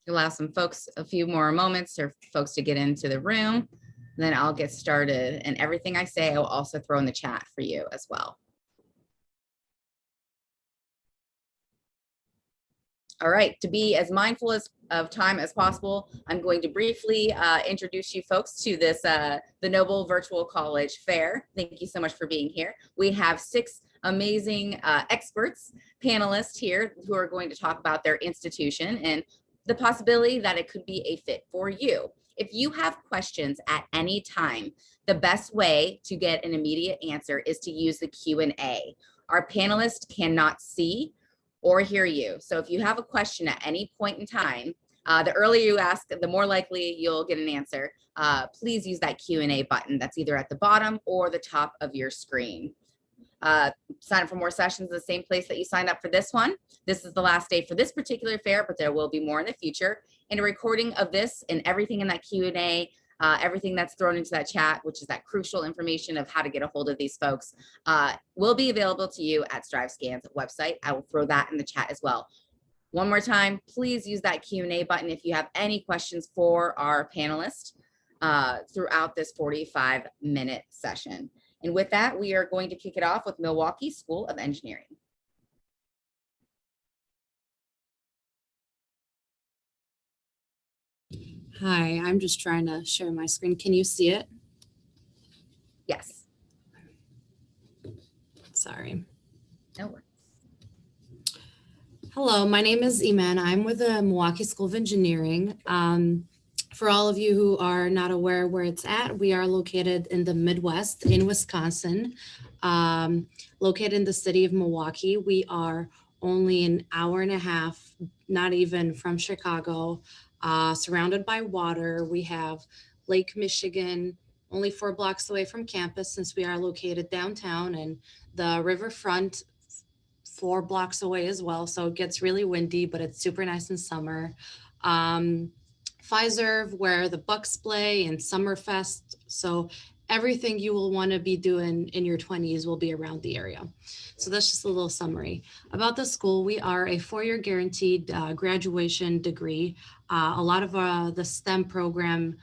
Allow some folks a few more moments for folks to get into the room. Then I'll get started, and everything I say I will also throw in the chat for you as well. All right, to be as mindful of time as possible, I'm going to briefly introduce you folks to this, the Noble Virtual College Fair. Thank you so much for being here. We have 6 amazing experts, panelists here who are going to talk about their institution and the possibility that it could be a fit for you. If you have questions at any time, the best way to get an immediate answer is to use the Q&A. Our panelists cannot see or hear you. So if you have a question at any point in time, the earlier you ask, the more likely you'll get an answer. Please use that Q&A button that's either at the bottom or the top of your screen. Sign up for more sessions in the same place that you signed up for this one. This is the last day for this particular fair, but there will be more in the future. And a recording of this and everything in that Q&A, everything that's thrown into that chat, which is that crucial information of how to get a hold of these folks, will be available to you at StriveScan's website. I will throw that in the chat as well. One more time, please use that Q&A button if you have any questions for our panelists throughout this 45-minute session. And with that, we are going to kick it off with Milwaukee School of Engineering. Hi, I'm just trying to share my screen. Can you see it? Yes. Sorry. No worries. Hello, my name is Iman. I'm with the Milwaukee School of Engineering. For all of you who are not aware where it's at, we are located in the Midwest in Wisconsin, located in the city of Milwaukee. We are only an hour and a half, not even, from Chicago, surrounded by water. We have Lake Michigan, only 4 blocks away from campus since we are located downtown, and the riverfront 4 blocks away as well. So it gets really windy, but it's super nice in summer. Fiserv, where the Bucks play, and Summerfest. So everything you will want to be doing in your 20s will be around the area. So that's just a little summary. About the school, we are a 4-year guaranteed graduation degree. A lot of the STEM program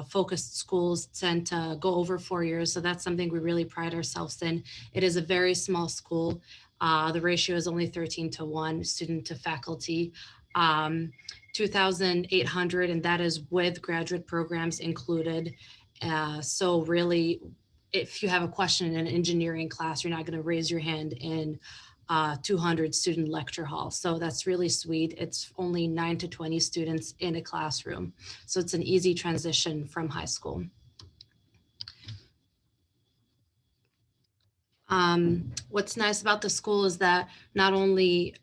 focused schools tend to go over 4 years. So that's something we really pride ourselves in. It is a very small school. The ratio is only 13:1 student to faculty. 2,800, and that is with graduate programs included. So really, if you have a question in an engineering class, you're not going to raise your hand in 200 student lecture hall. So that's really sweet. It's only 9 to 20 students in a classroom. So it's an easy transition from high school. What's nice about the school is that not only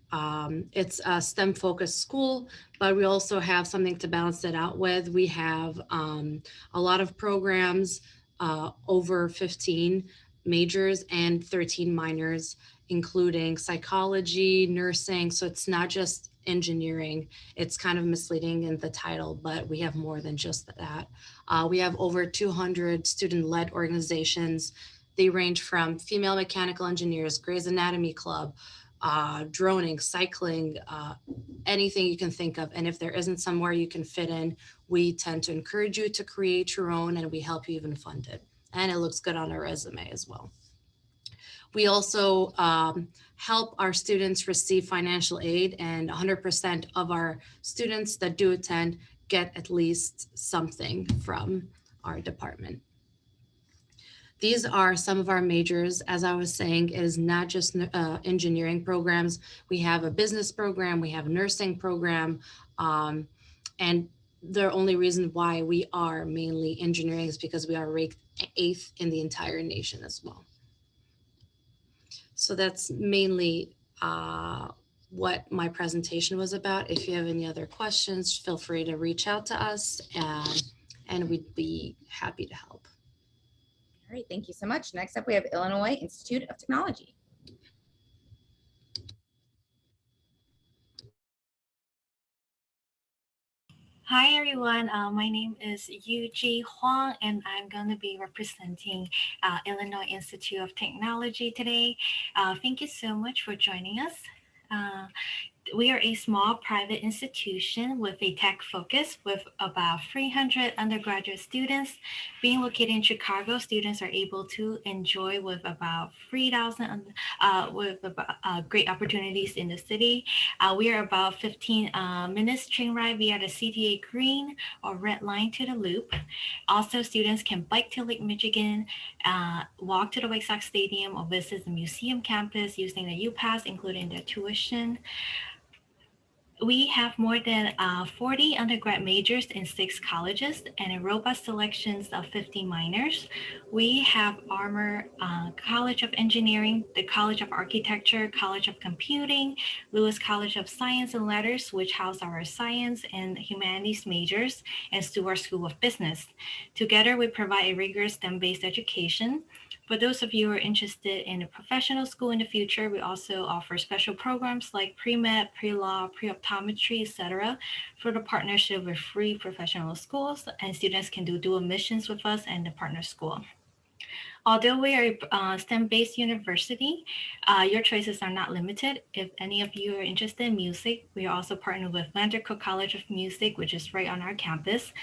it's a STEM focused school, but we also have something to balance it out with. We have a lot of programs, over 15 majors and 13 minors, including psychology, nursing. So it's not just engineering. It's kind of misleading in the title, but we have more than just that. We have over 200 student-led organizations. They range from female mechanical engineers, Grey's Anatomy Club, droning, cycling, anything you can think of. And if there isn't somewhere you can fit in, we tend to encourage you to create your own, and we help you even fund it. And it looks good on our resume as well. We also help our students receive financial aid, and 100% of our students that do attend get at least something from our department. These are some of our majors. As I was saying, it is not just engineering programs. We have a business program, we have a nursing program, and the only reason why we are mainly engineering is because we are ranked 8th in the entire nation as well. So that's mainly what my presentation was about. If you have any other questions, feel free to reach out to us, and we'd be happy to help. All right, thank you so much. Next up, we have Illinois Institute of Technology. Hi everyone, my name is Yuji Huang, and I'm going to be representing Illinois Institute of Technology today. Thank you so much for joining us. We are a small private institution with a tech focus with about 300 undergraduate students. Being located in Chicago, students are able to enjoy with about 3,000 with about, great opportunities in the city. We are about 15 minutes train ride via the CTA Green or Red Line to the Loop. Also, students can bike to Lake Michigan, walk to the White Sox Stadium, or visit the museum campus using the U-Pass, including their tuition. We have more than 40 undergrad majors in 6 colleges and a robust selections of 50 minors. We have Armour College of Engineering, the College of Architecture, College of Computing, Lewis College of Science and Letters, which house our science and humanities majors, and Stewart School of Business. Together, we provide a rigorous STEM-based education. For those of you who are interested in a professional school in the future, we also offer special programs like pre-med, pre-law, pre-optometry, etc. for the partnership with free professional schools, and students can do dual missions with us and the partner school. Although we are a STEM-based university, your choices are not limited. If any of you are interested in music, we are also partnered with Vandercook College of Music, which is right on our campus.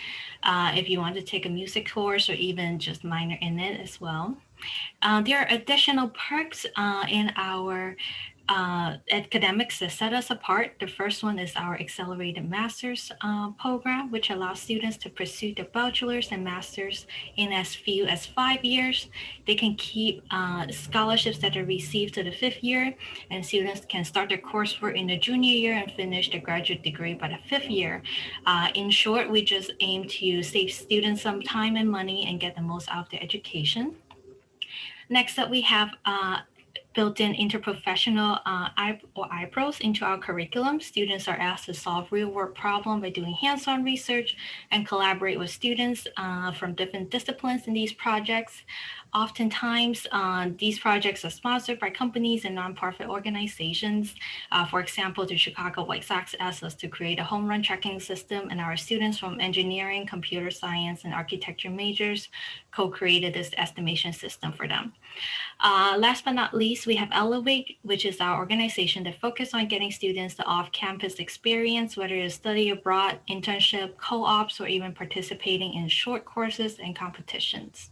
If you want to take a music course or even just minor in it as well. There are additional perks in our academics that set us apart. The first one is our accelerated master's program, which allows students to pursue their bachelor's and master's in as few as 5 years. They can keep scholarships that are received to the 5th year, and students can start their coursework in the junior year and finish their graduate degree by the 5th year. In short, we just aim to save students some time and money and get the most out of their education. Next up, we have built-in interprofessional IPROs into our curriculum. Students are asked to solve real-world problems by doing hands-on research and collaborate with students from different disciplines in these projects. Oftentimes, these projects are sponsored by companies and nonprofit organizations. For example, the Chicago White Sox asked us to create a home run tracking system, and our students from engineering, computer science, and architecture majors co-created this estimation system for them. Last but not least, we have Elevate, which is our organization that focuses on getting students the off-campus experience, whether it's study abroad, internship, co-ops, or even participating in short courses and competitions.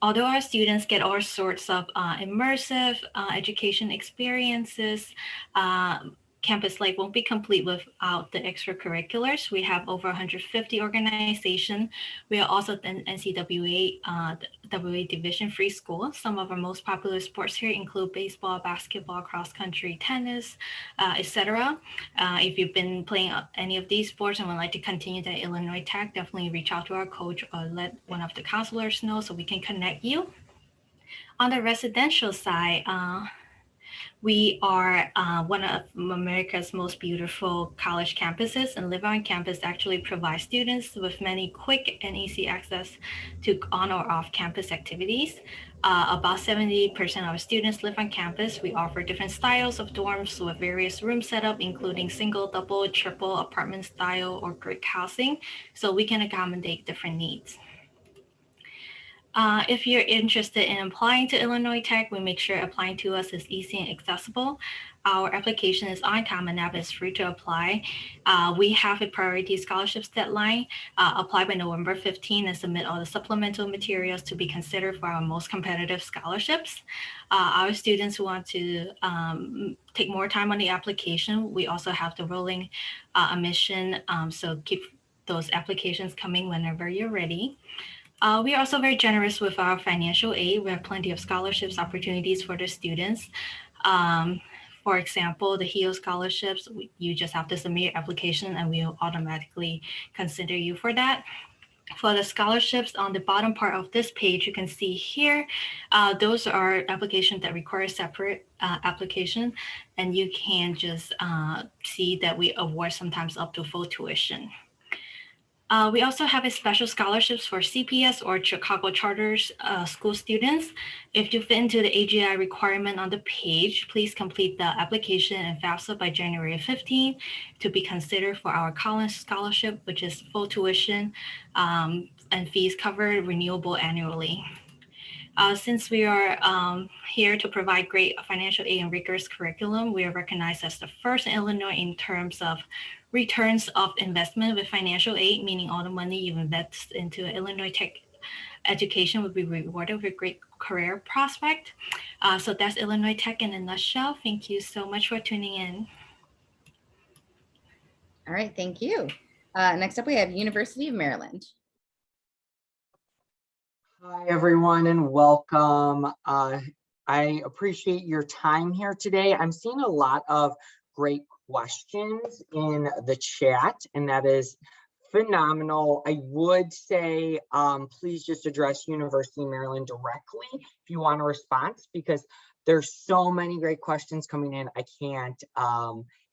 Although our students get all sorts of immersive education experiences, campus life won't be complete without the extracurriculars. We have over 150 organizations. We are also an NCAA WA Division free school. Some of our most popular sports here include baseball, basketball, cross country, tennis, etc. If you've been playing any of these sports and would like to continue at Illinois Tech, definitely reach out to our coach or let one of the counselors know so we can connect you. On the residential side, we are one of America's most beautiful college campuses, and Live on Campus actually provides students with many quick and easy access to on or off campus activities. About 70% of our students live on campus. We offer different styles of dorms with various room setup, including single, double, triple, apartment style, or brick housing, so we can accommodate different needs. If you're interested in applying to Illinois Tech, we make sure applying to us is easy and accessible. Our application is on Common App. It's free to apply. We have a priority scholarships deadline. Apply by November 15 and submit all the supplemental materials to be considered for our most competitive scholarships. Our students who want to take more time on the application, we also have the rolling admission. So keep those applications coming whenever you're ready. We are also very generous with our financial aid. We have plenty of scholarships opportunities for the students. For example, the HEO scholarships, you just have to submit your application and we will automatically consider you for that. For the scholarships on the bottom part of this page, you can see here, those are applications that require separate application, and you can just see that we award sometimes up to full tuition. We also have a special scholarships for CPS or Chicago Charters school students. If you fit into the AGI requirement on the page, please complete the application and FAFSA by January 15 to be considered for our college scholarship, which is full tuition and fees covered, renewable annually. Since we are here to provide great financial aid and rigorous curriculum, we are recognized as the first in Illinois in terms of returns of investment with financial aid, meaning all the money you invest into Illinois tech education will be rewarded with a great career prospect. So that's Illinois Tech in a nutshell. Thank you so much for tuning in. All right, thank you. Next up, we have University of Maryland. Hi, everyone, and welcome. I appreciate your time here today. I'm seeing a lot of great questions in the chat, and that is phenomenal. I would say, please just address University of Maryland directly if you want a response, because there's so many great questions coming in. I can't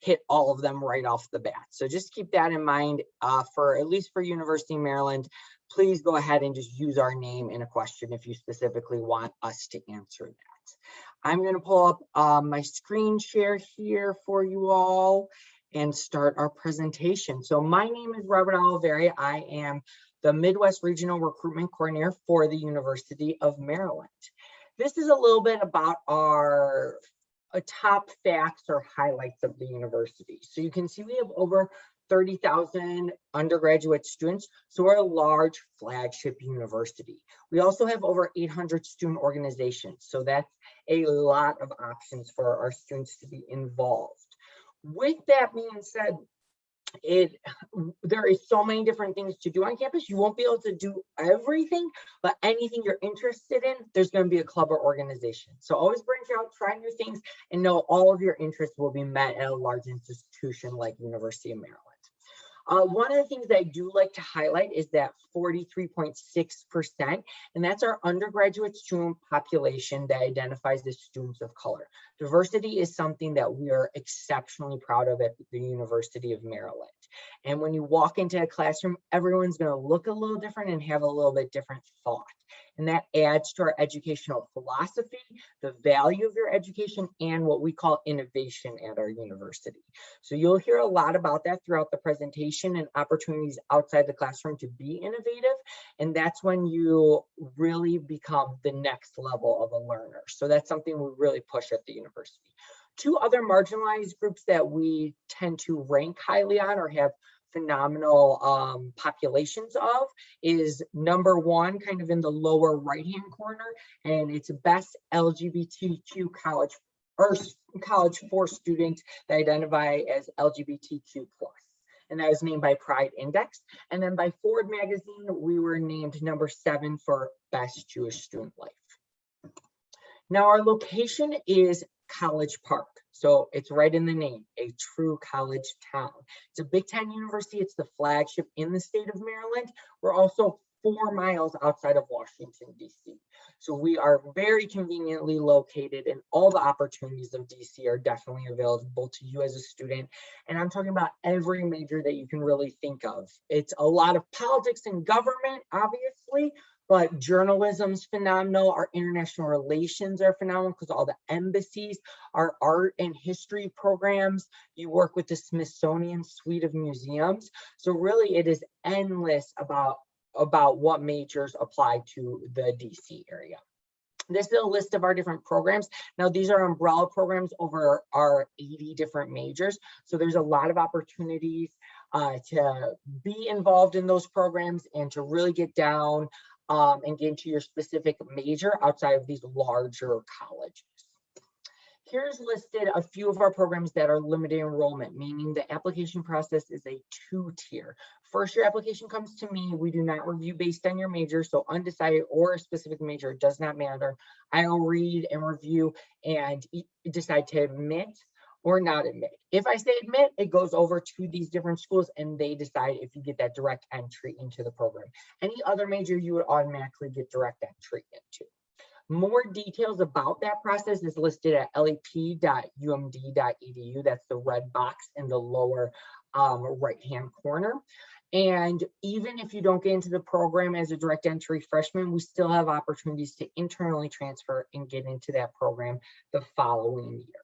hit all of them right off the bat. So just keep that in mind for at least for University of Maryland. Please go ahead and just use our name in a question if you specifically want us to answer that. I'm going to pull up my screen share here for you all and start our presentation. So my name is Robert Oliveri. I am the Midwest Regional Recruitment Coordinator for the University of Maryland. This is a little bit about our top facts or highlights of the university. So you can see we have over 30,000 undergraduate students, so we're a large flagship university. We also have over 800 student organizations, so that's a lot of options for our students to be involved. With that being said, there is so many different things to do on campus. You won't be able to do everything, but anything you're interested in, there's going to be a club or organization. So always branch out, try new things, and know all of your interests will be met at a large institution like University of Maryland. One of the things that I do like to highlight is that 43.6%, and that's our undergraduate student population that identifies as students of color. Diversity is something that we are exceptionally proud of at the University of Maryland. And when you walk into a classroom, everyone's going to look a little different and have a little bit different thought. And that adds to our educational philosophy, the value of your education, and what we call innovation at our university. So you'll hear a lot about that throughout the presentation and opportunities outside the classroom to be innovative. And that's when you really become the next level of a learner. So that's something we really push at the university. Two other marginalized groups that we tend to rank highly on or have phenomenal populations of is number one, kind of in the lower right-hand corner, and it's best LGBTQ college or college for students that identify as LGBTQ+. And that was named by Pride Index. And then by Ford Magazine, we were named number 7 for best Jewish student life. Now our location is College Park. So it's right in the name, a true college town. It's a Big Ten university. It's the flagship in the state of Maryland. We're also 4 miles outside of Washington, D.C. So we are very conveniently located, and all the opportunities of D.C. are definitely available to you as a student. And I'm talking about every major that you can really think of. It's a lot of politics and government, obviously, but journalism's phenomenal. Our international relations are phenomenal because all the embassies, our art and history programs. You work with the Smithsonian suite of museums. So really it is endless about what majors apply to the DC area. This is a list of our different programs. Now, these are umbrella programs over our 80 different majors. So there's a lot of opportunities to be involved in those programs and to really get down and get into your specific major outside of these larger colleges. Here's listed a few of our programs that are limited enrollment, meaning the application process is a 2-tier. First, your application comes to me. We do not review based on your major, so undecided or a specific major does not matter. I'll read and review and decide to admit or not admit. If I say admit, it goes over to these different schools and they decide if you get that direct entry into the program. Any other major you would automatically get direct entry into. More details about that process is listed at lep.umd.edu. That's the red box in the lower right-hand corner. And even if you don't get into the program as a direct entry freshman, we still have opportunities to internally transfer and get into that program the following year.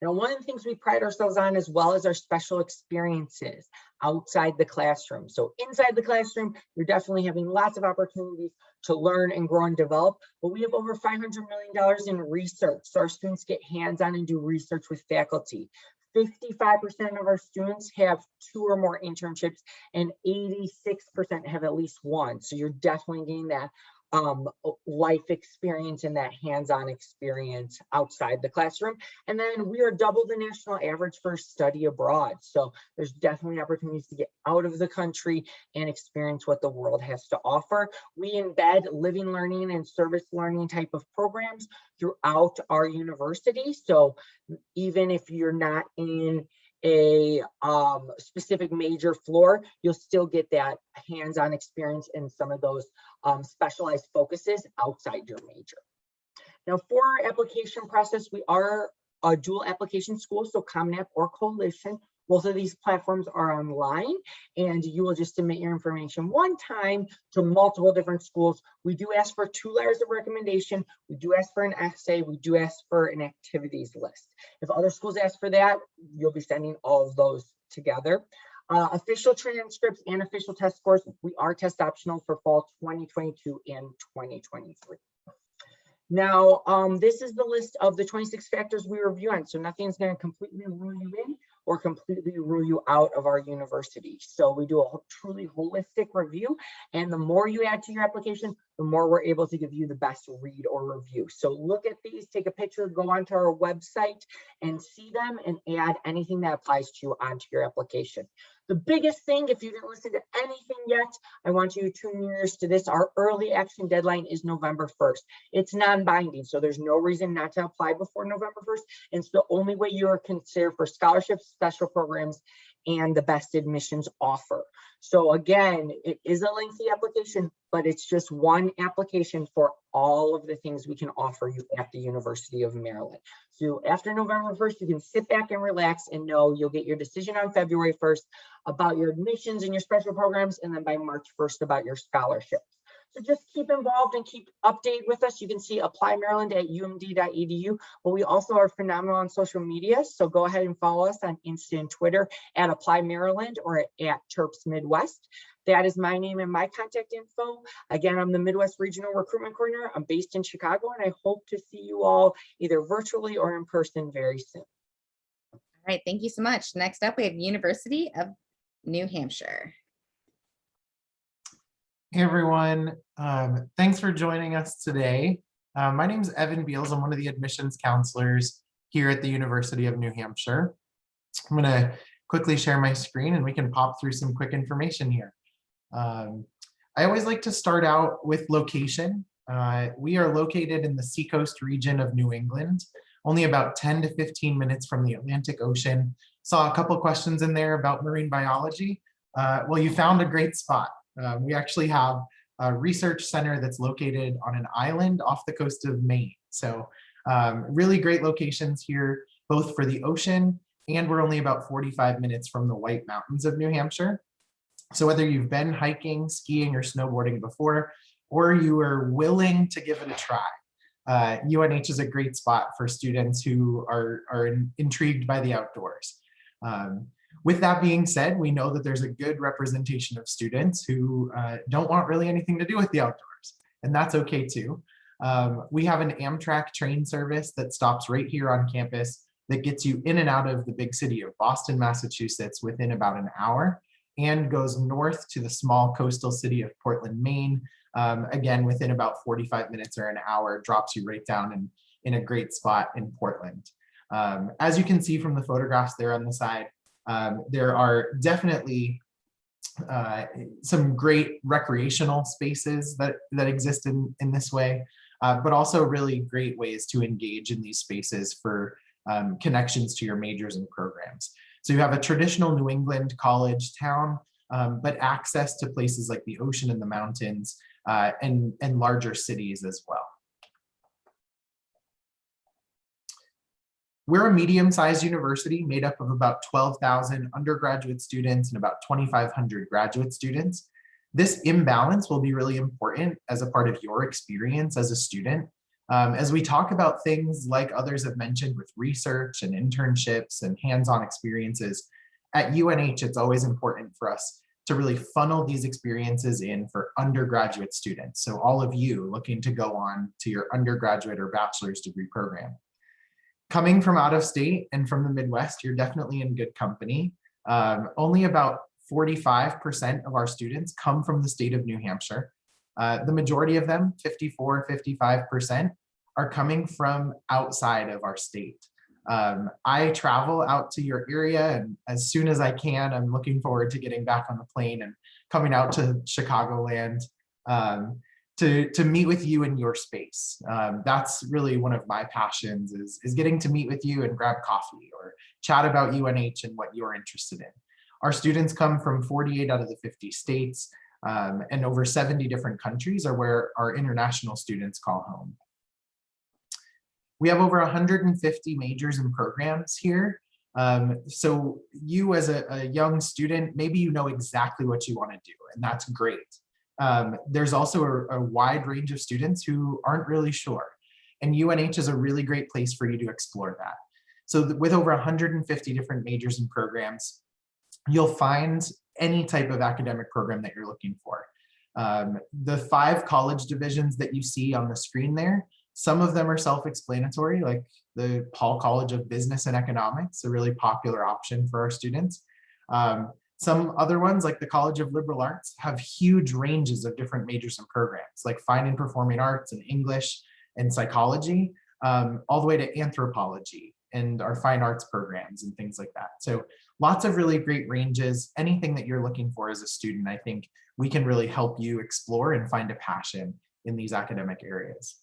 Now, one of the things we pride ourselves on as well as our special experiences outside the classroom. So inside the classroom, you're definitely having lots of opportunities to learn and grow and develop. But we have over $500 million in research. So our students get hands-on and do research with faculty. 55% of our students have 2 or more internships, and 86% have at least 1. So you're definitely getting that life experience and that hands-on experience outside the classroom. And then we are double the national average for study abroad. So there's definitely opportunities to get out of the country and experience what the world has to offer. We embed living learning and service learning type of programs throughout our university. So even if you're not in a specific major floor, you'll still get that hands-on experience in some of those specialized focuses outside your major. Now, for our application process, we are a dual application school, so Common App or Coalition. Both of these platforms are online, and you will just submit your information one time to multiple different schools. We do ask for 2 letters of recommendation. We do ask for an essay. We do ask for an activities list. If other schools ask for that, you'll be sending all of those together. Official transcripts and official test scores, we are test optional for fall 2022 and 2023. Now, this is the list of the 26 factors we review on. So nothing's going to completely rule you in or completely rule you out of our university. So we do a truly holistic review. And the more you add to your application, the more we're able to give you the best read or review. So look at these, take a picture, go onto our website and see them and add anything that applies to you onto your application. The biggest thing, if you didn't listen to anything yet, I want you to tune your ears to this. Our early action deadline is November 1st. It's non-binding, so there's no reason not to apply before November 1st. And it's the only way you are considered for scholarships, special programs, and the best admissions offer. So again, it is a lengthy application, but it's just one application for all of the things we can offer you at the University of Maryland. So after November 1st, you can sit back and relax and know you'll get your decision on February 1st about your admissions and your special programs, and then by March 1st about your scholarships. So just keep involved and keep updated with us. You can see Apply Maryland at umd.edu, but we also are phenomenal on social media. So go ahead and follow us on Insta and Twitter at Apply Maryland or at Terps Midwest. That is my name and my contact info. Again, I'm the Midwest Regional Recruitment Coordinator. I'm based in Chicago, and I hope to see you all either virtually or in person very soon. All right, thank you so much. Next up, we have University of New Hampshire. Hey everyone, thanks for joining us today. My name is Evan Beals. I'm one of the admissions counselors here at the University of New Hampshire. I'm going to quickly share my screen and we can pop through some quick information here. I always like to start out with location. We are located in the seacoast region of New England, only about 10 to 15 minutes from the Atlantic Ocean. Saw a couple questions in there about marine biology. Well, you found a great spot. We actually have a research center that's located on an island off the coast of Maine. So really great locations here, both for the ocean, and we're only about 45 minutes from the White Mountains of New Hampshire. So whether you've been hiking, skiing, or snowboarding before, or you are willing to give it a try, UNH is a great spot for students who are intrigued by the outdoors. With that being said, we know that there's a good representation of students who don't want really anything to do with the outdoors, and that's okay too. We have an Amtrak train service that stops right here on campus that gets you in and out of the big city of Boston, Massachusetts within about an hour, and goes north to the small coastal city of Portland, Maine, again within about 45 minutes or an hour, drops you right down in a great spot in Portland. As you can see from the photographs there on the side, there are definitely some great recreational spaces that exist in this way, but also really great ways to engage in these spaces for connections to your majors and programs. So you have a traditional New England college town, but access to places like the ocean and the mountains and larger cities as well. We're a medium-sized university made up of about 12,000 undergraduate students and about 2,500 graduate students. This imbalance will be really important as a part of your experience as a student. As we talk about things like others have mentioned with research and internships and hands-on experiences, at UNH, it's always important for us to really funnel these experiences in for undergraduate students. So all of you looking to go on to your undergraduate or bachelor's degree program. Coming from out of state and from the Midwest, you're definitely in good company. Only about 45% of our students come from the state of New Hampshire. The majority of them, 55%, are coming from outside of our state. I travel out to your area, and as soon as I can, I'm looking forward to getting back on the plane and coming out to Chicagoland to meet with you in your space. That's really one of my passions is getting to meet with you and grab coffee or chat about UNH and what you're interested in. Our students come from 48 out of the 50 states, and over 70 different countries are where our international students call home. We have over 150 majors and programs here. So you as a young student, maybe you know exactly what you want to do, and that's great. There's also a wide range of students who aren't really sure. And UNH is a really great place for you to explore that. So with over 150 different majors and programs, you'll find any type of academic program that you're looking for. The 5 college divisions that you see on the screen there, some of them are self-explanatory, like the Paul College of Business and Economics, a really popular option for our students. Some other ones, like the College of Liberal Arts, have huge ranges of different majors and programs, like fine and performing arts and English and psychology, all the way to anthropology and our fine arts programs and things like that. So lots of really great ranges. Anything that you're looking for as a student, I think we can really help you explore and find a passion in these academic areas.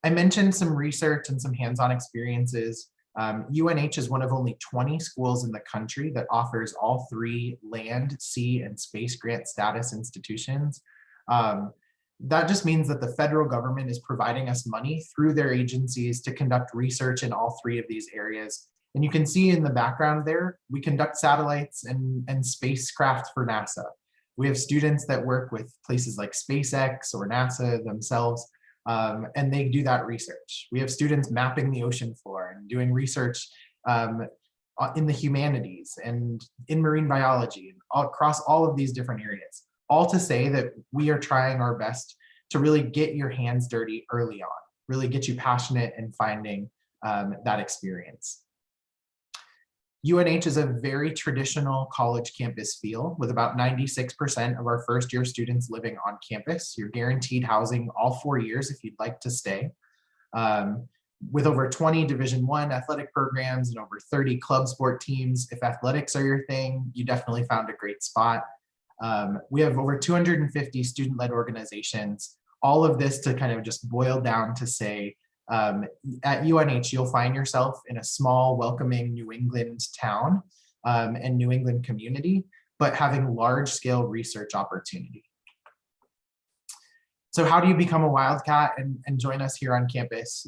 I mentioned some research and some hands-on experiences. UNH is one of only 20 schools in the country that offers all 3 land, sea, and space grant status institutions. That just means that the federal government is providing us money through their agencies to conduct research in all 3 of these areas. And you can see in the background there, we conduct satellites and spacecraft for NASA. We have students that work with places like SpaceX or NASA themselves, and they do that research. We have students mapping the ocean floor and doing research in the humanities and in marine biology and across all of these different areas. All to say that we are trying our best to really get your hands dirty early on, really get you passionate and finding that experience. UNH is a very traditional college campus feel with about 96% of our first year students living on campus. You're guaranteed housing all 4 years if you'd like to stay. With over 20 Division I athletic programs and over 30 club sport teams, if athletics are your thing, you definitely found a great spot. We have over 250 student-led organizations. All of this to kind of just boil down to say, at UNH, you'll find yourself in a small, welcoming New England town and New England community, but having large-scale research opportunity. So how do you become a Wildcat and join us here on campus?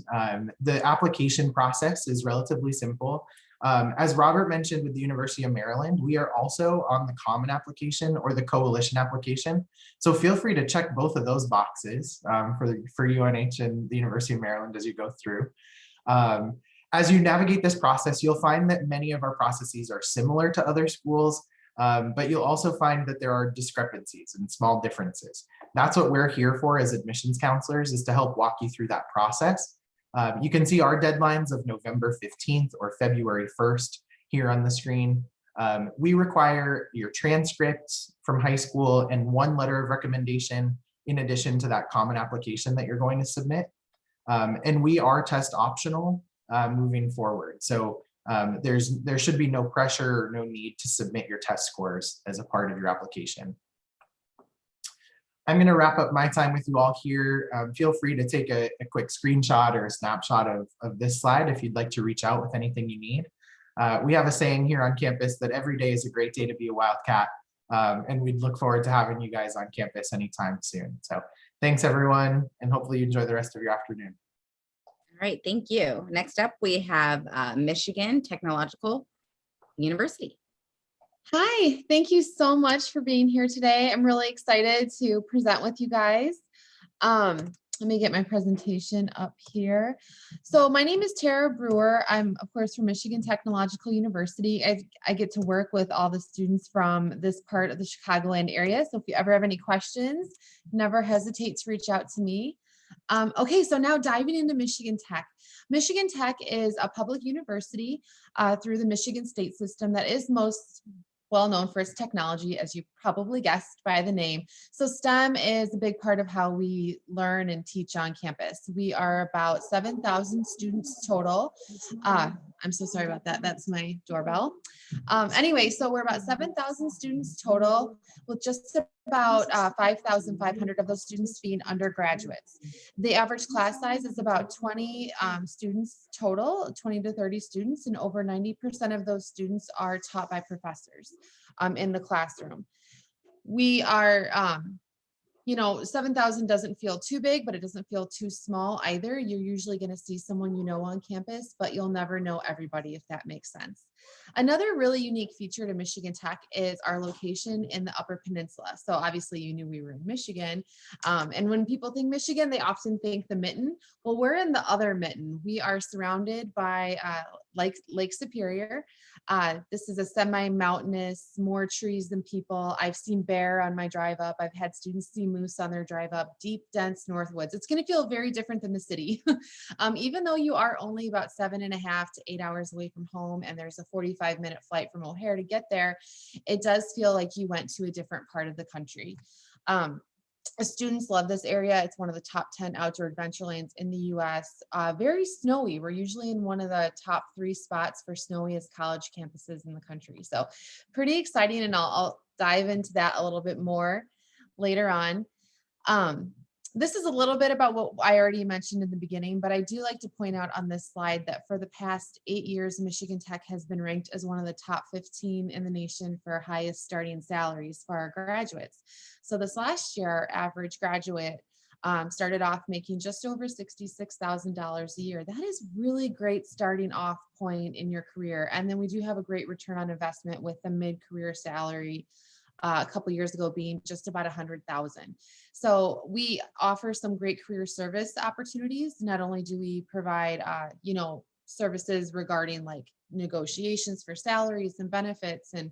The application process is relatively simple. As Robert mentioned with the University of Maryland, we are also on the Common application or the Coalition application. So feel free to check both of those boxes for UNH and the University of Maryland as you go through. As you navigate this process, you'll find that many of our processes are similar to other schools, but you'll also find that there are discrepancies and small differences. That's what we're here for as admissions counselors, is to help walk you through that process. You can see our deadlines of November 15th or February 1st here on the screen. We require your transcripts from high school and 1 letter of recommendation in addition to that common application that you're going to submit. And we are test optional moving forward. So there should be no pressure or no need to submit your test scores as a part of your application. I'm going to wrap up my time with you all here. Feel free to take a quick screenshot or a snapshot of this slide if you'd like to reach out with anything you need. We have a saying here on campus that every day is a great day to be a Wildcat, and we'd look forward to having you guys on campus anytime soon. So thanks everyone, and hopefully you enjoy the rest of your afternoon. All right, thank you. Next up, we have Michigan Technological University. Hi, thank you so much for being here today. I'm really excited to present with you guys. Let me get my presentation up here. So my name is Tara Brewer. I'm, of course, from Michigan Technological University. I get to work with all the students from this part of the Chicagoland area. So if you ever have any questions, never hesitate to reach out to me. Okay, so now diving into Michigan Tech. Michigan Tech is a public university through the Michigan state system that is most well known for its technology, as you probably guessed by the name. So STEM is a big part of how we learn and teach on campus. We are about 7,000 students total. I'm so sorry about that. That's my doorbell. Anyway, so we're about 7,000 students total, with just about 5,500 of those students being undergraduates. The average class size is about 20 students total, 20 to 30 students, and over 90% of those students are taught by professors in the classroom. We are, 7,000 doesn't feel too big, but it doesn't feel too small either. You're usually going to see someone you know on campus, but you'll never know everybody, if that makes sense. Another really unique feature to Michigan Tech is our location in the Upper Peninsula. So obviously you knew we were in Michigan. And when people think Michigan, they often think the mitten. Well, we're in the other mitten. We are surrounded by Lake Superior. This is a semi-mountainous, more trees than people. I've seen bear on my drive up. I've had students see moose on their drive up, deep, dense Northwoods. It's going to feel very different than the city. Even though you are only about 7.5 to 8 hours away from home, and there's a 45-minute flight from O'Hare to get there, it does feel like you went to a different part of the country. Students love this area. It's one of the top 10 outdoor adventure lands in the US. Very snowy. We're usually in one of the top 3 spots for snowiest college campuses in the country. So pretty exciting, and I'll dive into that a little bit more later on. This is a little bit about what I already mentioned in the beginning, but I do like to point out on this slide that for the past 8 years, Michigan Tech has been ranked as one of the top 15 in the nation for highest starting salaries for our graduates. So this last year, our average graduate started off making just over $66,000 a year. That is really great starting off point in your career. And then we do have a great return on investment with the mid-career salary a couple years ago being just about 100,000. So we offer some great career service opportunities. Not only do we provide, services regarding like negotiations for salaries and benefits and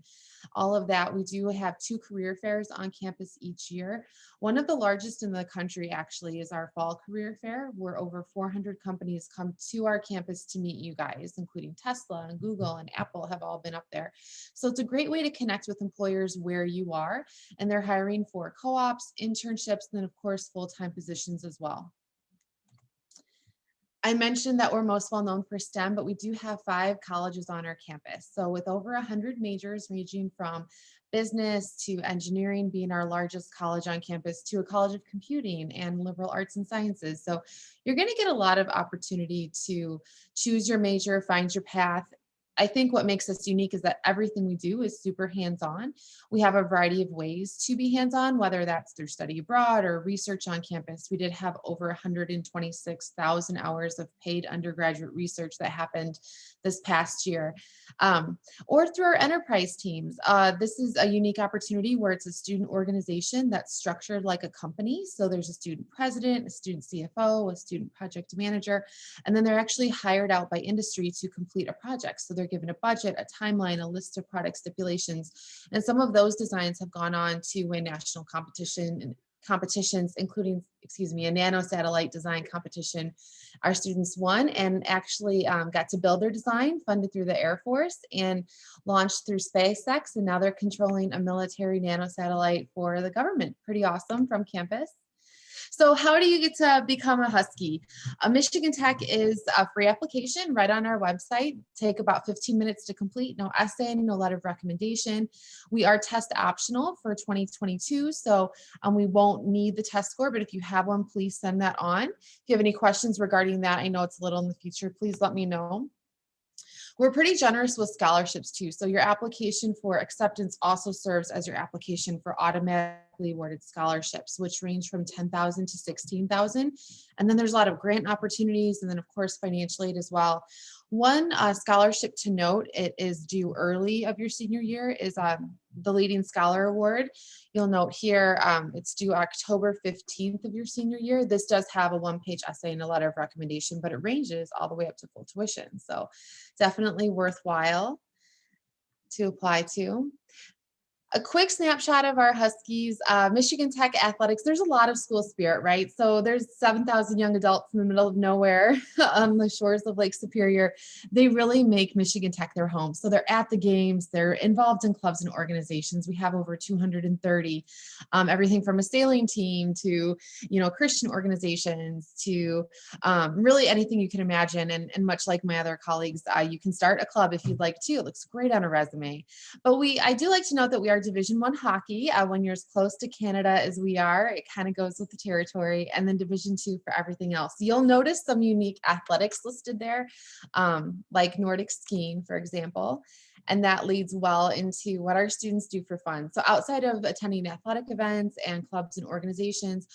all of that. We do have 2 career fairs on campus each year. One of the largest in the country actually is our fall career fair, where over 400 companies come to our campus to meet you guys, including Tesla and Google and Apple have all been up there. So it's a great way to connect with employers where you are, and they're hiring for co-ops, internships, and then of course full-time positions as well. I mentioned that we're most well known for STEM, but we do have 5 colleges on our campus. So with over 100 majors ranging from business to engineering being our largest college on campus, to a college of computing and liberal arts and sciences. So you're going to get a lot of opportunity to choose your major, find your path. I think what makes us unique is that everything we do is super hands-on. We have a variety of ways to be hands-on, whether that's through study abroad or research on campus. We did have over 126,000 hours of paid undergraduate research that happened this past year, or through our enterprise teams. This is a unique opportunity where it's a student organization that's structured like a company. So there's a student president, a student CFO, a student project manager, and then they're actually hired out by industry to complete a project. So they're given a budget, a timeline, a list of product stipulations, and some of those designs have gone on to win national competitions, including, a nano satellite design competition. Our students won and actually got to build their design, funded through the Air Force and launched through SpaceX. And now they're controlling a military nano satellite for the government. Pretty awesome from campus. So how do you get to become a Husky? Michigan Tech is a free application right on our website. Take about 15 minutes to complete. No essay, no letter of recommendation. We are test optional for 2022, so we won't need the test score, but if you have one, please send that on. If you have any questions regarding that, I know it's a little in the future, please let me know. We're pretty generous with scholarships too. So your application for acceptance also serves as your application for automatically awarded scholarships, which range from $10,000 to $16,000. And then there's a lot of grant opportunities, and then of course financial aid as well. One scholarship to note, it is due early of your senior year, is the Leading Scholar Award. You'll note here it's due October 15th of your senior year. This does have a one-page essay and a letter of recommendation, but it ranges all the way up to full tuition. So definitely worthwhile to apply to. A quick snapshot of our Huskies, Michigan Tech athletics. There's a lot of school spirit, right? So there's 7,000 young adults in the middle of nowhere on the shores of Lake Superior. They really make Michigan Tech their home. So they're at the games, they're involved in clubs and organizations. We have over 230, everything from a sailing team to, Christian organizations to really anything you can imagine. And much like my other colleagues, you can start a club if you'd like to. It looks great on a resume. But I do like to note that we are Division I hockey. When you're as close to Canada as we are, it kind of goes with the territory, and then Division II for everything else. You'll notice some unique athletics listed there, like Nordic skiing, for example, and that leads well into what our students do for fun. So outside of attending athletic events and clubs and organizations,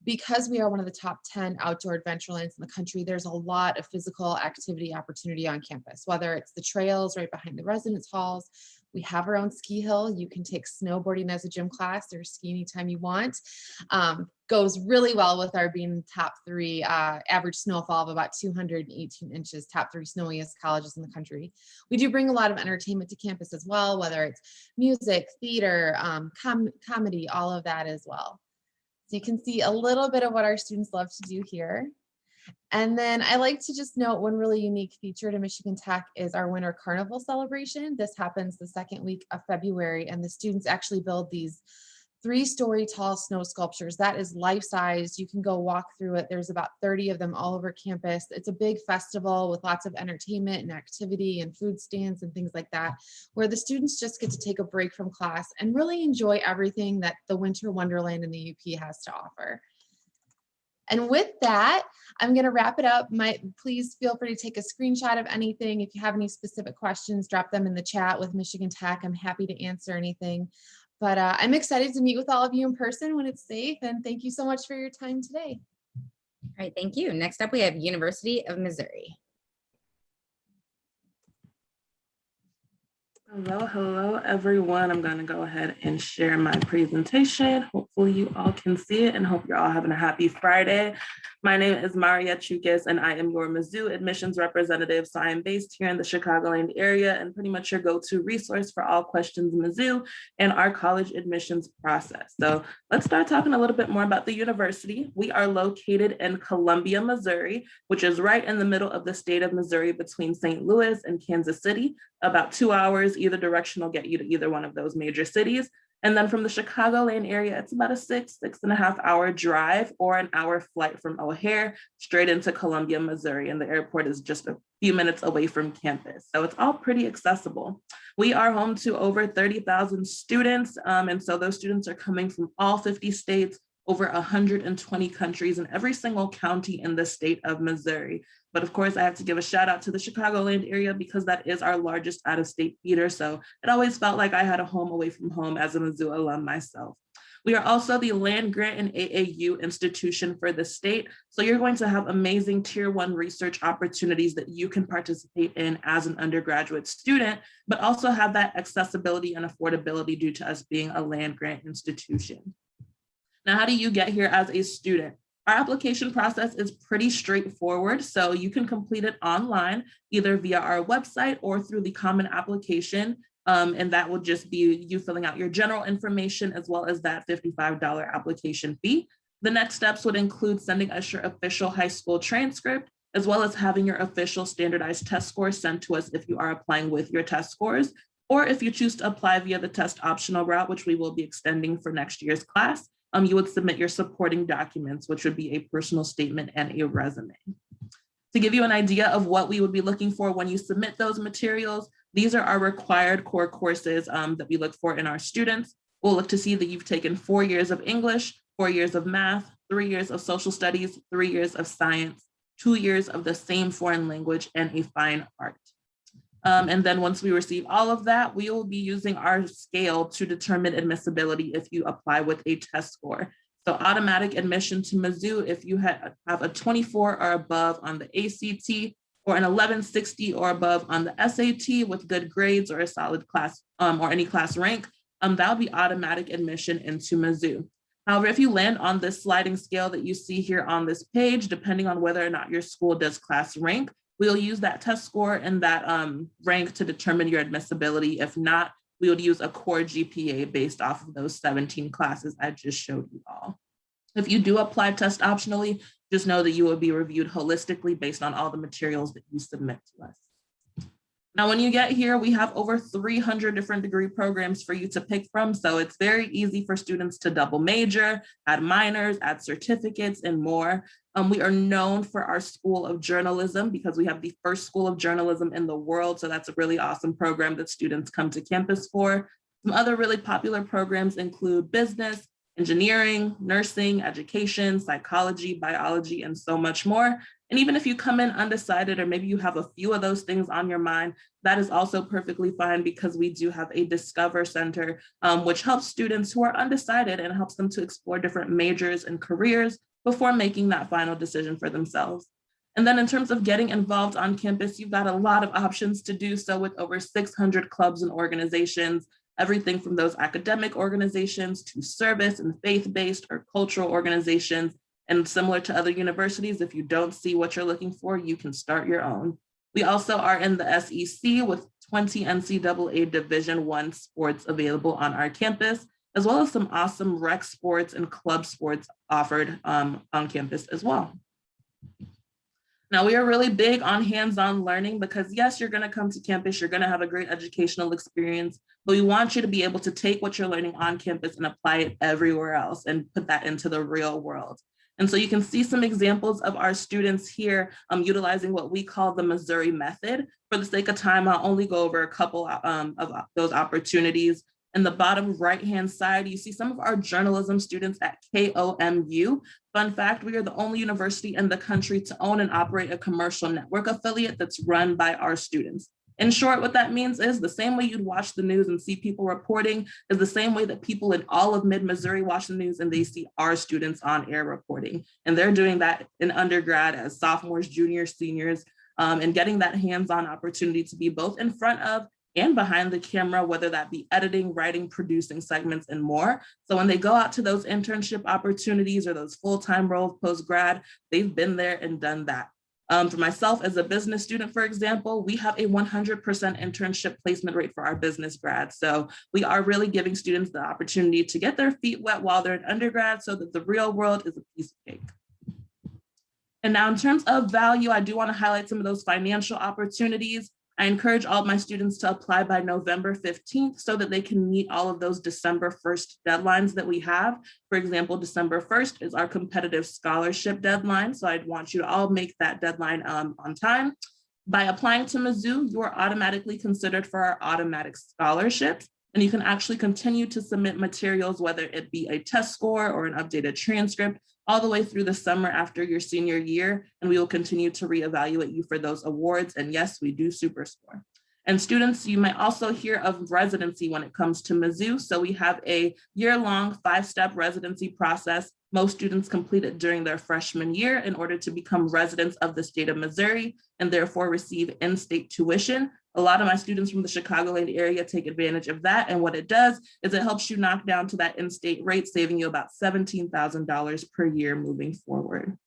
because we are one of the top 10 outdoor adventurelands in the country, there's a lot of physical activity opportunity on campus, whether it's the trails right behind the residence halls. We have our own ski hill. You can take snowboarding as a gym class or ski anytime you want. Goes really well with our being top 3 average snowfall of about 218 inches, top 3 snowiest colleges in the country. We do bring a lot of entertainment to campus as well, whether it's music, theater, comedy, all of that as well. So you can see a little bit of what our students love to do here. And then I like to just note one really unique feature to Michigan Tech is our Winter Carnival celebration. This happens the second week of February, and the students actually build these 3-story tall snow sculptures. That is life-size. You can go walk through it. There's about 30 of them all over campus. It's a big festival with lots of entertainment and activity and food stands and things like that, where the students just get to take a break from class and really enjoy everything that the Winter Wonderland in the UP has to offer. And with that, I'm going to wrap it up. Please feel free to take a screenshot of anything. If you have any specific questions, drop them in the chat with Michigan Tech. I'm happy to answer anything. But I'm excited to meet with all of you in person when it's safe. And thank you so much for your time today. All right, thank you. Next up, we have University of Missouri. Hello, everyone. I'm going to go ahead and share my presentation. Hopefully you all can see it and hope you're all having a happy Friday. My name is Maria Chukis and I am your Mizzou admissions representative. So I am based here in the Chicagoland area and pretty much your go-to resource for all questions Mizzou and our college admissions process. So let's start talking a little bit more about the university. We are located in Columbia, Missouri, which is right in the middle of the state of Missouri between St. Louis and Kansas City. About 2 hours either direction will get you to either one of those major cities. And then from the Chicagoland area, it's about a 6.5 hour drive or an hour flight from O'Hare straight into Columbia, Missouri. And the airport is just a few minutes away from campus. So it's all pretty accessible. We are home to over 30,000 students. And so those students are coming from all 50 states, over 120 countries in every single county in the state of Missouri. But of course, I have to give a shout out to the Chicagoland area because that is our largest out-of-state feeder. So it always felt like I had a home away from home as a Mizzou alum myself. We are also the land grant and AAU institution for the state. So you're going to have amazing tier 1 research opportunities that you can participate in as an undergraduate student, but also have that accessibility and affordability due to us being a land grant institution. Now, how do you get here as a student? Our application process is pretty straightforward, so you can complete it online, either via our website or through the Common Application, and that will just be you filling out your general information as well as that $55 application fee. The next steps would include sending us your official high school transcript, as well as having your official standardized test scores sent to us if you are applying with your test scores, or if you choose to apply via the test optional route, which we will be extending for next year's class. You would submit your supporting documents, which would be a personal statement and a resume. To give you an idea of what we would be looking for when you submit those materials, these are our required core courses that we look for in our students. We'll look to see that you've taken 4 years of English, 4 years of math, 3 years of social studies, 3 years of science, 2 years of the same foreign language, and a fine art. And then once we receive all of that, we will be using our scale to determine admissibility if you apply with a test score. So automatic admission to Mizzou if you have a 24 or above on the ACT, or an 1160 or above on the SAT with good grades or a solid class or any class rank, that would be automatic admission into Mizzou. However, if you land on this sliding scale that you see here on this page, depending on whether or not your school does class rank, we'll use that test score and that rank to determine your admissibility. If not, we would use a core GPA based off of those 17 classes I just showed you all. If you do apply test optionally, just know that you will be reviewed holistically based on all the materials that you submit to us. Now, when you get here, we have over 300 different degree programs for you to pick from. So it's very easy for students to double major, add minors, add certificates, and more. We are known for our School of Journalism because we have the first School of Journalism in the world. So that's a really awesome program that students come to campus for. Some other really popular programs include business, engineering, nursing, education, psychology, biology, and so much more. And even if you come in undecided, or maybe you have a few of those things on your mind, that is also perfectly fine because we do have a Discover Center, which helps students who are undecided and helps them to explore different majors and careers before making that final decision for themselves. And then in terms of getting involved on campus, you've got a lot of options to do so with over 600 clubs and organizations, everything from those academic organizations to service and faith-based or cultural organizations. And similar to other universities, if you don't see what you're looking for, you can start your own. We also are in the SEC with 20 NCAA Division I sports available on our campus, as well as some awesome rec sports and club sports offered on campus as well. Now, we are really big on hands-on learning because yes, you're gonna come to campus, you're gonna have a great educational experience, but we want you to be able to take what you're learning on campus and apply it everywhere else and put that into the real world. And so you can see some examples of our students here utilizing what we call the Missouri method. For the sake of time, I'll only go over a couple of those opportunities. In the bottom right-hand side, you see some of our journalism students at KOMU. Fun fact, we are the only university in the country to own and operate a commercial network affiliate that's run by our students. In short, what that means is the same way you'd watch the news and see people reporting is the same way that people in all of mid-Missouri watch the news and they see our students on air reporting. And they're doing that in undergrad as sophomores, juniors, seniors, and getting that hands-on opportunity to be both in front of and behind the camera, whether that be editing, writing, producing segments, and more. So when they go out to those internship opportunities or those full-time roles post-grad, they've been there and done that. For myself as a business student, for example, we have a 100% internship placement rate for our business grads. So we are really giving students the opportunity to get their feet wet while they're in undergrad so that the real world is a piece of cake. And now in terms of value, I do want to highlight some of those financial opportunities. I encourage all of my students to apply by November 15th so that they can meet all of those December 1st deadlines that we have. For example, December 1st is our competitive scholarship deadline. So I'd want you to all make that deadline on time. By applying to Mizzou, you are automatically considered for our automatic scholarships. And you can actually continue to submit materials, whether it be a test score or an updated transcript, all the way through the summer after your senior year, and we will continue to reevaluate you for those awards. And yes, we do SuperScore. And students, you might also hear of residency when it comes to Mizzou. So we have a year-long 5-step residency process. Most students complete it during their freshman year in order to become residents of the state of Missouri and therefore receive in-state tuition. A lot of my students from the Chicagoland area take advantage of that. And what it does is it helps you knock down to that in-state rate, saving you about $17,000 per year moving forward.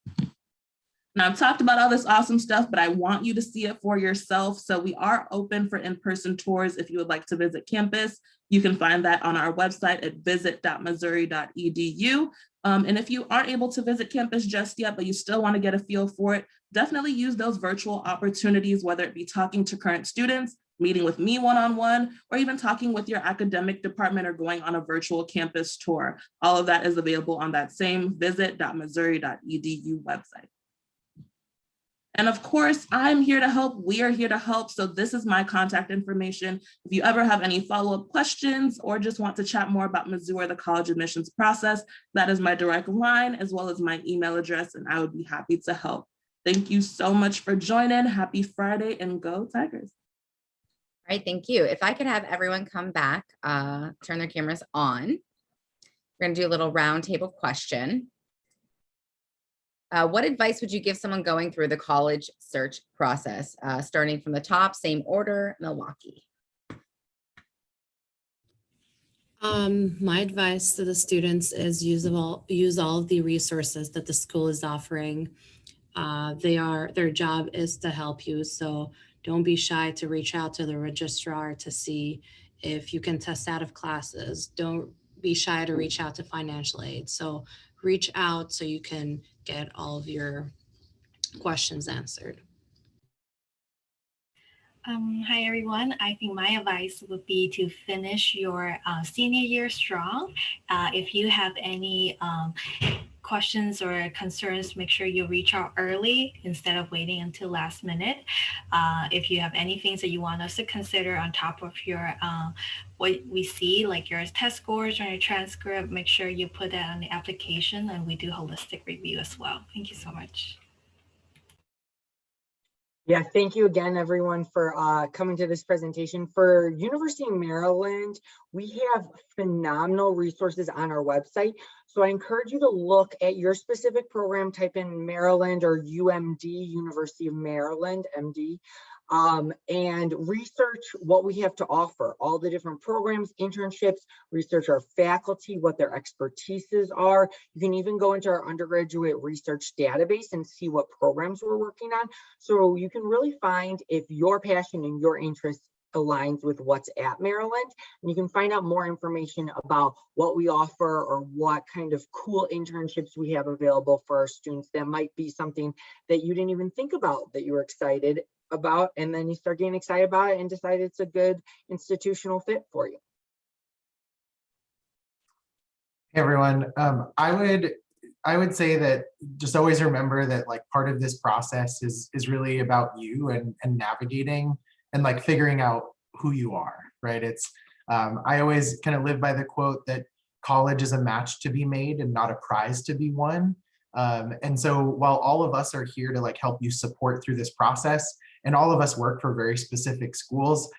Now, I've talked about all this awesome stuff, but I want you to see it for yourself. So we are open for in-person tours if you would like to visit campus. You can find that on our website at visit.missouri.edu. And if you aren't able to visit campus just yet, but you still want to get a feel for it, definitely use those virtual opportunities, whether it be talking to current students, meeting with me one-on-one, or even talking with your academic department or going on a virtual campus tour. All of that is available on that same visit.missouri.edu website. And of course, I'm here to help. We are here to help. So this is my contact information. If you ever have any follow-up questions or just want to chat more about Mizzou or the college admissions process, that is my direct line as well as my email address, and I would be happy to help. Thank you so much for joining. Happy Friday and go Tigers. All right, thank you. If I could have everyone come back, turn their cameras on. We're gonna do a little round table question. What advice would you give someone going through the college search process? Starting from the top, same order, Milwaukee. My advice to the students is use all of the resources that the school is offering. Their job is to help you. So don't be shy to reach out to the registrar to see if you can test out of classes. Don't be shy to reach out to financial aid. So reach out so you can get all of your questions answered. Hi everyone. I think my advice would be to finish your senior year strong. If you have any questions or concerns, make sure you reach out early instead of waiting until last minute. If you have any things that you want us to consider on top of your what we see, like your test scores or your transcript, make sure you put that on the application, and we do holistic review as well. Thank you so much. Yeah, thank you again, everyone, for coming to this presentation. For University of Maryland, we have phenomenal resources on our website. So I encourage you to look at your specific program, type in Maryland or UMD, University of Maryland, MD, and research what we have to offer, all the different programs, internships, research our faculty, what their expertises are. You can even go into our undergraduate research database and see what programs we're working on. So you can really find if your passion and your interest aligns with what's at Maryland. And you can find out more information about what we offer or what kind of cool internships we have available for our students. That might be something that you didn't even think about that you were excited about, and then you start getting excited about it and decide it's a good institutional fit for you. Hey everyone, I would say that just always remember that like part of this process is really about you and navigating and like figuring out who you are, right? It's I always kind of live by the quote that college is a match to be made and not a prize to be won. And so while all of us are here to like help you support through this process, and all of us work for very specific schools,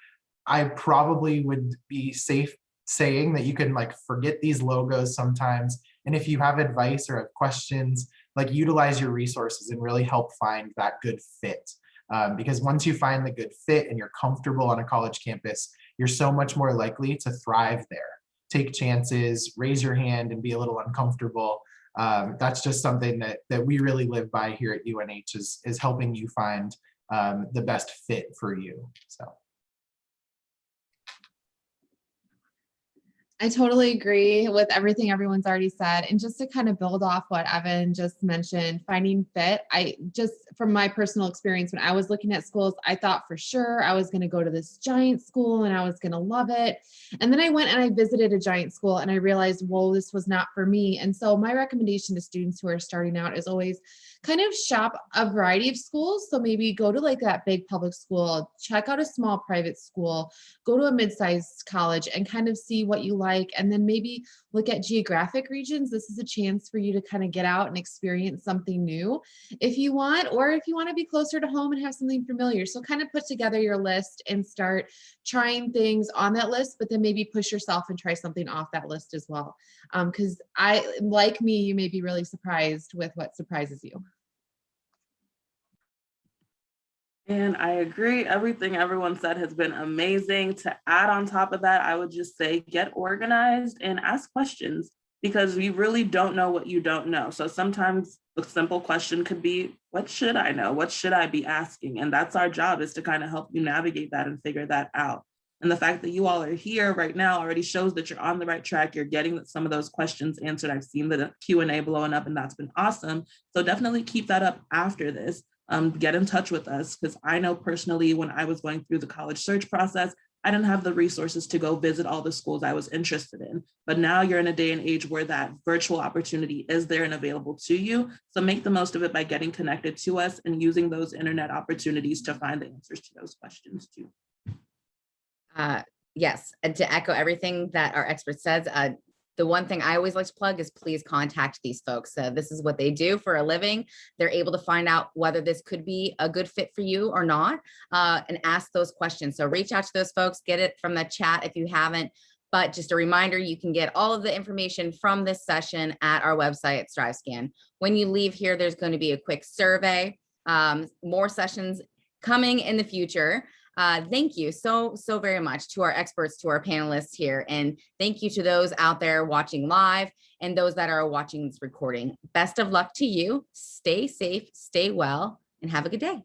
I probably would be safe saying that you can like forget these logos sometimes. And if you have advice or have questions, like utilize your resources and really help find that good fit. Because once you find the good fit and you're comfortable on a college campus, you're so much more likely to thrive there. Take chances, raise your hand and be a little uncomfortable. That's just something that we really live by here at UNH is helping you find the best fit for you. So. I totally agree with everything everyone's already said. And just to kind of build off what Evan just mentioned, finding fit, I just, from my personal experience, when I was looking at schools, I thought for sure I was going to go to this giant school and I was going to love it. And then I went and I visited a giant school and I realized, whoa, this was not for me. And so my recommendation to students who are starting out is always kind of shop a variety of schools. So maybe go to like that big public school, check out a small private school, go to a mid-sized college and kind of see what you like. And then maybe look at geographic regions. This is a chance for you to kind of get out and experience something new if you want, or if you want to be closer to home and have something familiar. So kind of put together your list and start trying things on that list, but then maybe push yourself and try something off that list as well. Because like me, you may be really surprised with what surprises you. And I agree. Everything everyone said has been amazing. To add on top of that, I would just say get organized and ask questions, because you really don't know what you don't know. So sometimes the simple question could be, what should I know? What should I be asking? And that's our job, is to kind of help you navigate that and figure that out. And the fact that you all are here right now already shows that you're on the right track. You're getting some of those questions answered. I've seen the Q&A blowing up, and that's been awesome. So definitely keep that up after this. Get in touch with us, because I know personally when I was going through the college search process, I didn't have the resources to go visit all the schools I was interested in. But now you're in a day and age where that virtual opportunity is there and available to you. So make the most of it by getting connected to us and using those internet opportunities to find the answers to those questions too. Yes, and to echo everything that our expert says, the one thing I always like to plug is please contact these folks. This is what they do for a living. They're able to find out whether this could be a good fit for you or not, and ask those questions. So reach out to those folks, get it from the chat if you haven't. But just a reminder, you can get all of the information from this session at our website at StriveScan. When you leave here, there's going to be a quick survey. More sessions coming in the future. Thank you so very much to our experts, to our panelists here. And thank you to those out there watching live and those that are watching this recording. Best of luck to you. Stay safe, stay well, and have a good day.